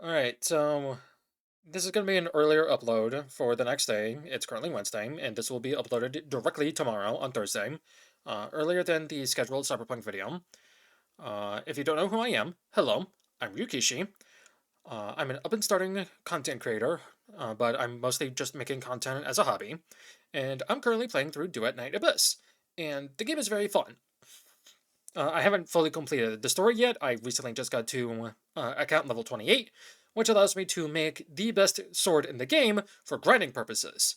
Alright, so this is going to be an earlier upload for the next day. It's currently Wednesday, and this will be uploaded directly tomorrow on Thursday, earlier than the scheduled Cyberpunk video. If you don't know who I am, hello, I'm Ryukishi. I'm an up and starting content creator, but I'm mostly just making content as a hobby, and I'm currently playing through Duet Night Abyss, and the game is very fun. I haven't fully completed the story yet. I recently just got to account level 28, which allows me to make the best sword in the game for grinding purposes.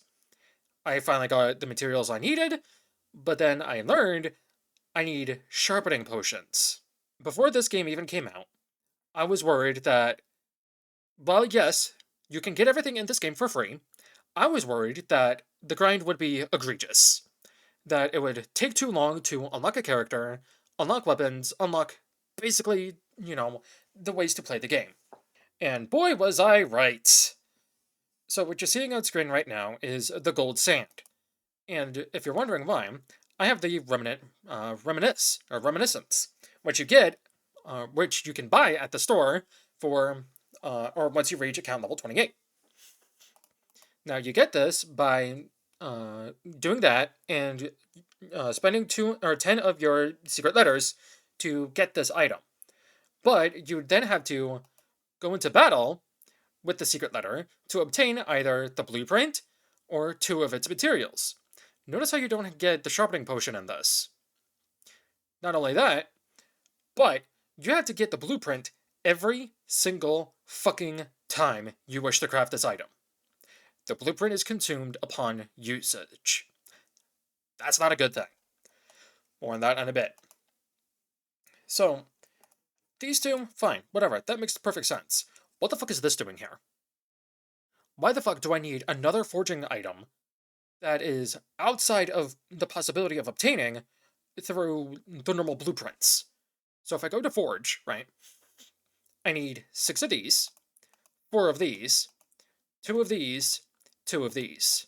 I finally got the materials I needed, but then I learned I need sharpening potions. Before this game even came out, I was worried that, well, yes, you can get everything in this game for free. I was worried that the grind would be egregious, that it would take too long to unlock a character, unlock weapons, unlock basically, the ways to play the game. And boy, was I right. So, what you're seeing on screen right now is the gold sand. And if you're wondering why, I have the reminiscence, which you get, which you can buy at the store for, or once you reach account level 28. Now, you get this by doing that and spending 2 or 10 of your secret letters to get this item. But you then have to go into battle with the secret letter to obtain either the blueprint or 2 of its materials. Notice how you don't get the sharpening potion in this. Not only that, but you have to get the blueprint every single fucking time you wish to craft this item. The blueprint is consumed upon usage. That's not a good thing. More on that in a bit. So, these two, fine, whatever, that makes perfect sense. What the fuck is this doing here? Why the fuck do I need another forging item that is outside of the possibility of obtaining through the normal blueprints? So if I go to forge, right, I need 6 of these, 4 of these, 2 of these, 2 of these.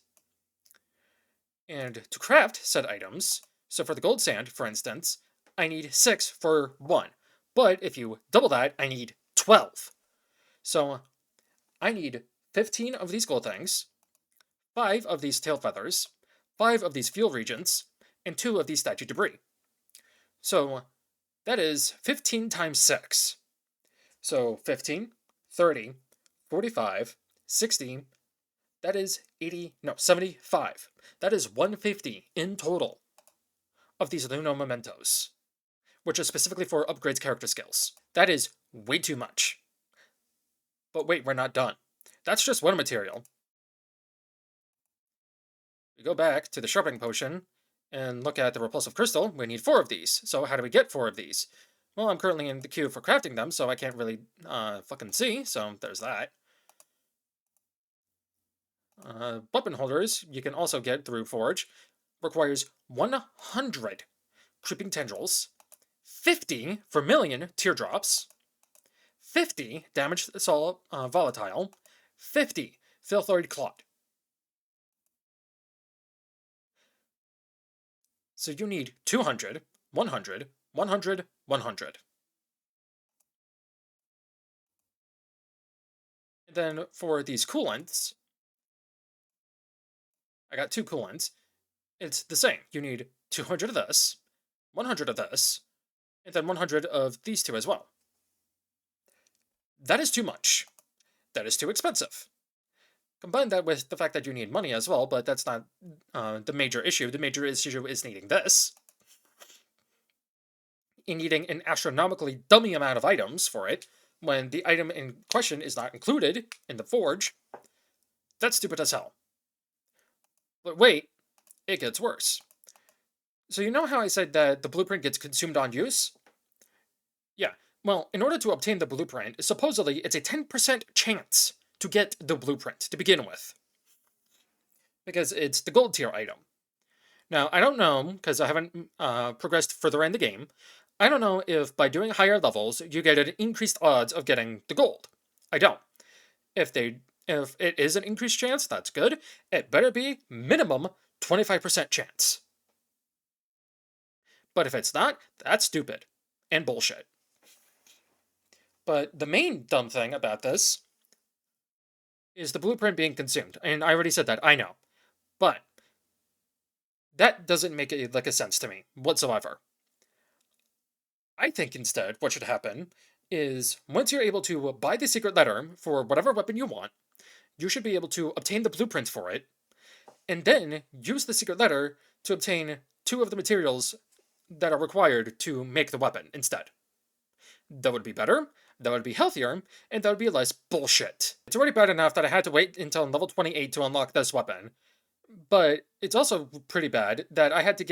And to craft said items, so for the gold sand, for instance, I need 6 for 1. But if you double that, I need 12. So I need 15 of these gold things, 5 of these tail feathers, 5 of these fuel regents, and 2 of these statue debris. So that is 15 times 6. So 15, 30, 45, 60, that is 75. That is 150 in total of these Luno mementos, which is specifically for upgrades character skills. That is way too much. But wait, we're not done. That's just one material. We go back to the sharpening potion and look at the repulsive crystal. We need 4 of these. So how do we get 4 of these? Well, I'm currently in the queue for crafting them, so I can't really fucking see, so there's that. Weapon holders you can also get through Forge. Requires 100 creeping tendrils, 50 vermilion teardrops, 50 damage soul volatile, 50 filthoid clot. So you need 200, 100, 100, 100. And then for these coolants, I got 2 coolants. It's the same. You need 200 of this, 100 of this, and then 100 of these 2 as well. That is too much. That is too expensive. Combine that with the fact that you need money as well, but that's not the major issue. The major issue is needing this. In needing an astronomically dummy amount of items for it, when the item in question is not included in the forge. That's stupid as hell. But wait, it gets worse. So you know how I said that the blueprint gets consumed on use? Yeah, well, in order to obtain the blueprint, supposedly it's a 10% chance to get the blueprint to begin with. Because it's the gold tier item. Now, I don't know, because I haven't progressed further in the game, I don't know if by doing higher levels, you get an increased odds of getting the gold. I don't. If it is an increased chance, that's good. It better be minimum 25% chance. But if it's not, that's stupid and bullshit. But the main dumb thing about this is the blueprint being consumed. And I already said that, I know. But that doesn't make it like a sense to me whatsoever. I think instead what should happen is once you're able to buy the secret letter for whatever weapon you want, you should be able to obtain the blueprints for it, and then use the secret letter to obtain two of the materials that are required to make the weapon instead. That would be better, that would be healthier, and that would be less bullshit. It's already bad enough that I had to wait until level 28 to unlock this weapon, but it's also pretty bad that I had to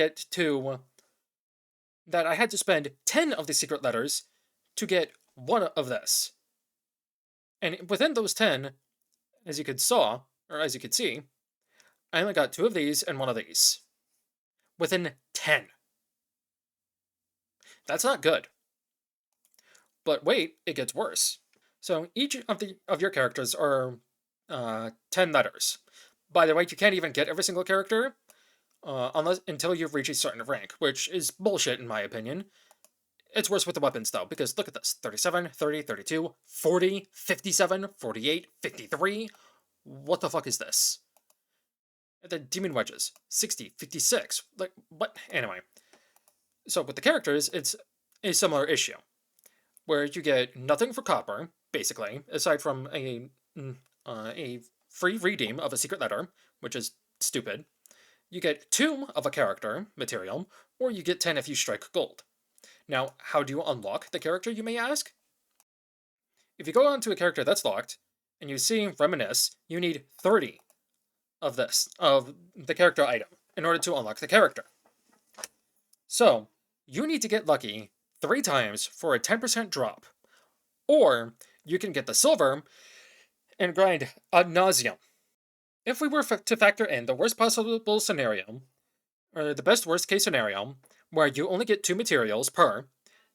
spend 10 of the secret letters to get one of this. And within those 10, as you could see, I only got two of these and one of these. Within 10. That's not good. But wait, it gets worse. So each of your characters are 10 letters. By the way, you can't even get every single character until you've reached a certain rank, which is bullshit in my opinion. It's worse with the weapons though, because look at this. 37, 30, 32, 40, 57, 48, 53. What the fuck is this? The demon wedges. 60, 56. Like, what? Anyway. So with the characters, it's a similar issue, where you get nothing for copper, basically, aside from a free redeem of a secret letter, which is stupid. You get 2 of a character material, or you get 10 if you strike gold. Now, how do you unlock the character, you may ask? If you go on to a character that's locked, and you see Reminisce, you need 30 of the character item, in order to unlock the character. So, you need to get lucky 3 times for a 10% drop. Or, you can get the silver and grind ad nauseum. If we were to factor in the worst possible scenario, or the best worst case scenario, where you only get 2 materials per,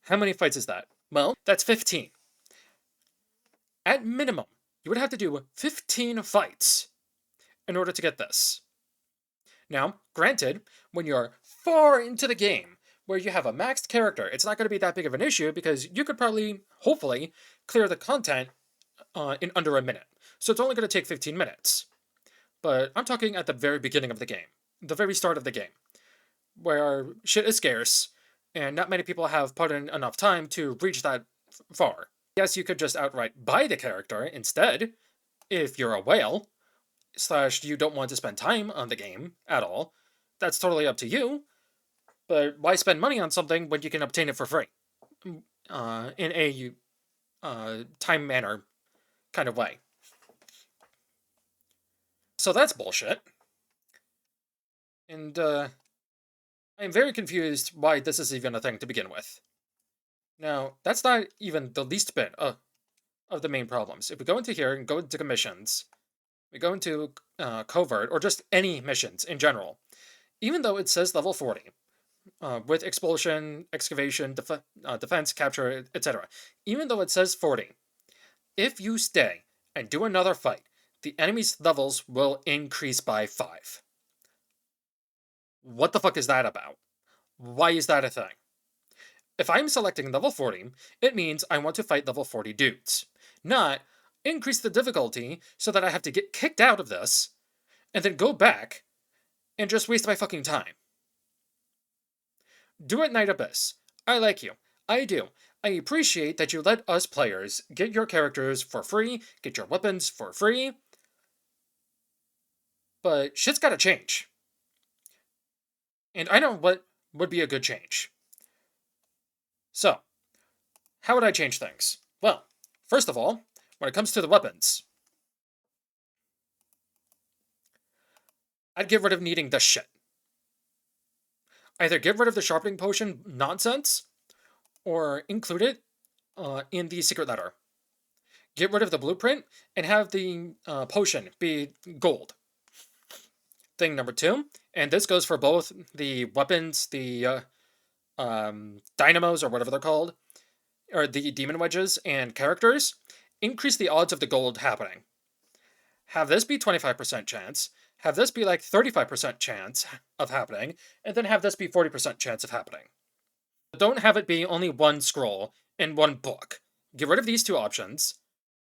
how many fights is that? Well, that's 15. At minimum, you would have to do 15 fights in order to get this. Now, granted, when you're far into the game, where you have a maxed character, it's not going to be that big of an issue because you could probably, hopefully, clear the content in under a minute. So it's only going to take 15 minutes. But I'm talking at the very beginning of the game, the very start of the game, where shit is scarce, and not many people have put in enough time to reach that far. Yes, you could just outright buy the character instead, if you're a whale, / you don't want to spend time on the game at all. That's totally up to you, but why spend money on something when you can obtain it for free? In a time manner kind of way. So that's bullshit. And I'm very confused why this is even a thing to begin with. Now, that's not even the least bit of the main problems. If we go into here and go into commissions, we go into covert, or just any missions in general, even though it says level 40, with expulsion, excavation, defense, capture, etc., even though it says 40, if you stay and do another fight, the enemy's levels will increase by 5. What the fuck is that about? Why is that a thing? If I'm selecting level 40, it means I want to fight level 40 dudes. Not increase the difficulty so that I have to get kicked out of this, and then go back, and just waste my fucking time. Duet Night Abyss. I like you. I do. I appreciate that you let us players get your characters for free, get your weapons for free, but shit's gotta change. And I know what would be a good change. So, how would I change things? Well, first of all, when it comes to the weapons, I'd get rid of needing this shit. Either get rid of the sharpening potion nonsense, or include it in the secret letter. Get rid of the blueprint, and have the potion be gold. Thing number 2, and this goes for both the weapons, the dynamos, or whatever they're called, or the demon wedges and characters, increase the odds of the gold happening. Have this be 25% chance, have this be like 35% chance of happening, and then have this be 40% chance of happening. Don't have it be only one scroll in one book. Get rid of these 2 options,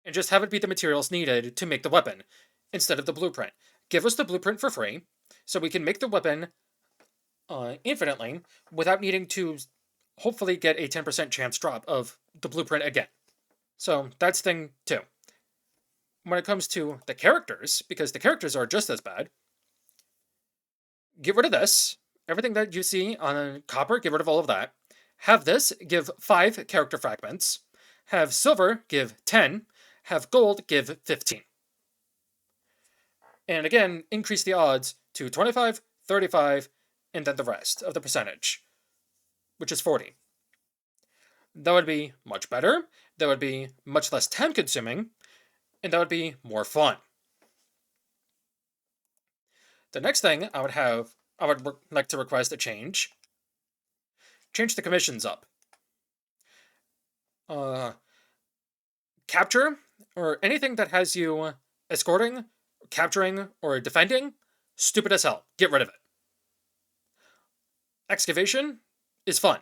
and just have it be the materials needed to make the weapon instead of the blueprint. Give us the blueprint for free so we can make the weapon infinitely without needing to hopefully get a 10% chance drop of the blueprint again. So that's thing two. When it comes to the characters, because the characters are just as bad, get rid of this. Everything that you see on copper, get rid of all of that. Have this give 5 character fragments. Have silver give 10. Have gold give 15. And again, increase the odds to 25, 35, and then the rest of the percentage, which is 40. That would be much better. That would be much less time consuming. And that would be more fun. The next thing I would like to request a change. Change the commissions up. Capture, or anything that has you escorting, capturing, or defending, stupid as hell. Get rid of it. Excavation is fun.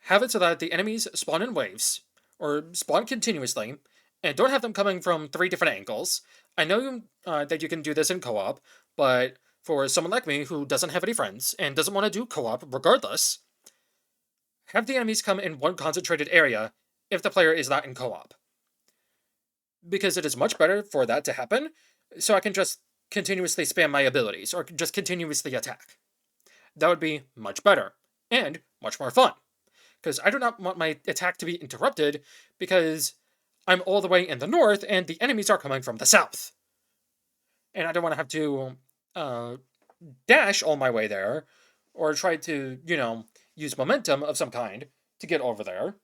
Have it so that the enemies spawn in waves, or spawn continuously, and don't have them coming from 3 different angles. I know that you can do this in co-op, but for someone like me who doesn't have any friends and doesn't want to do co-op regardless, have the enemies come in one concentrated area if the player is not in co-op. Because it is much better for that to happen, so I can just continuously spam my abilities, or just continuously attack. That would be much better, and much more fun. Because I do not want my attack to be interrupted, because I'm all the way in the north, and the enemies are coming from the south. And I don't want to have to dash all my way there, or try to, use momentum of some kind to get over there.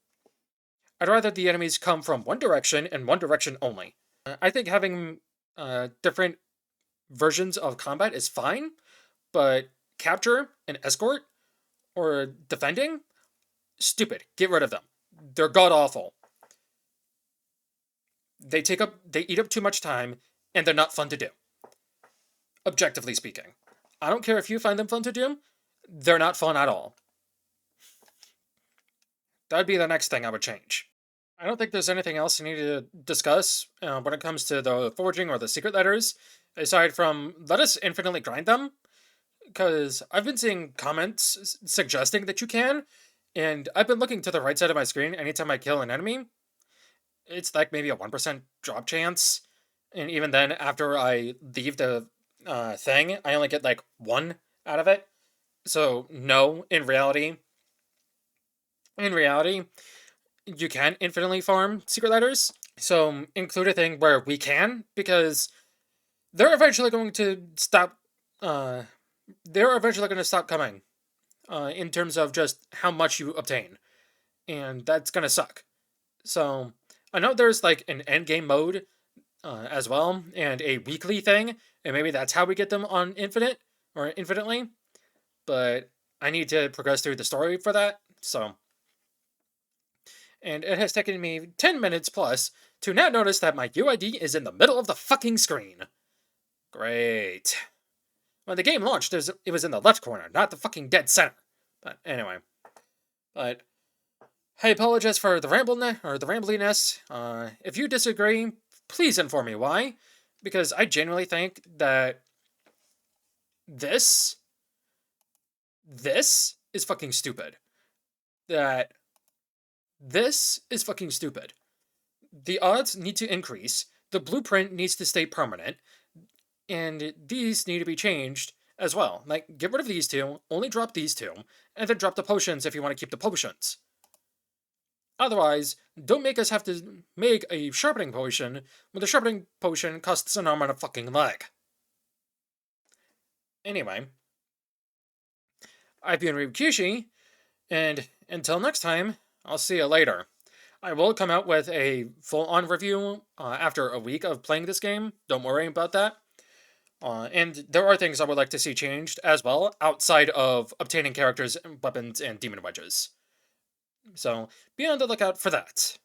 I'd rather the enemies come from one direction and one direction only. I think having different versions of combat is fine, but capture and escort or defending, stupid. Get rid of them. They're god awful. They eat up too much time, and they're not fun to do. Objectively speaking. I don't care if you find them fun to do, they're not fun at all. That'd be the next thing I would change. I don't think there's anything else you need to discuss when it comes to the forging or the secret letters, aside from let us infinitely grind them, because I've been seeing comments suggesting that you can, and I've been looking to the right side of my screen anytime I kill an enemy. It's like maybe a 1% drop chance, and even then, after I leave the thing, I only get like 1 out of it. So no, in reality, you can infinitely farm secret letters. So include a thing where we can, because they're eventually going to stop. They're eventually going to stop coming. In terms of just how much you obtain, and that's gonna suck. So I know there's like an end game mode as well, and a weekly thing, and maybe that's how we get them on infinite or infinitely. But I need to progress through the story for that. So. And it has taken me 10 minutes plus to now notice that my UID is in the middle of the fucking screen. Great. When the game launched, it was in the left corner, not the fucking dead center. But anyway. But I apologize for the rambliness. If you disagree, please inform me why. Because I genuinely think that this is fucking stupid. This is fucking stupid. The odds need to increase, the blueprint needs to stay permanent, and these need to be changed as well. Like, get rid of these 2, only drop these 2, and then drop the potions if you want to keep the potions. Otherwise, don't make us have to make a sharpening potion when the sharpening potion costs an arm and a fucking leg. Anyway, I've been Ryukishi, and until next time, I'll see you later. I will come out with a full-on review after a week of playing this game. Don't worry about that. And there are things I would like to see changed as well, outside of obtaining characters, weapons, and demon wedges. So be on the lookout for that.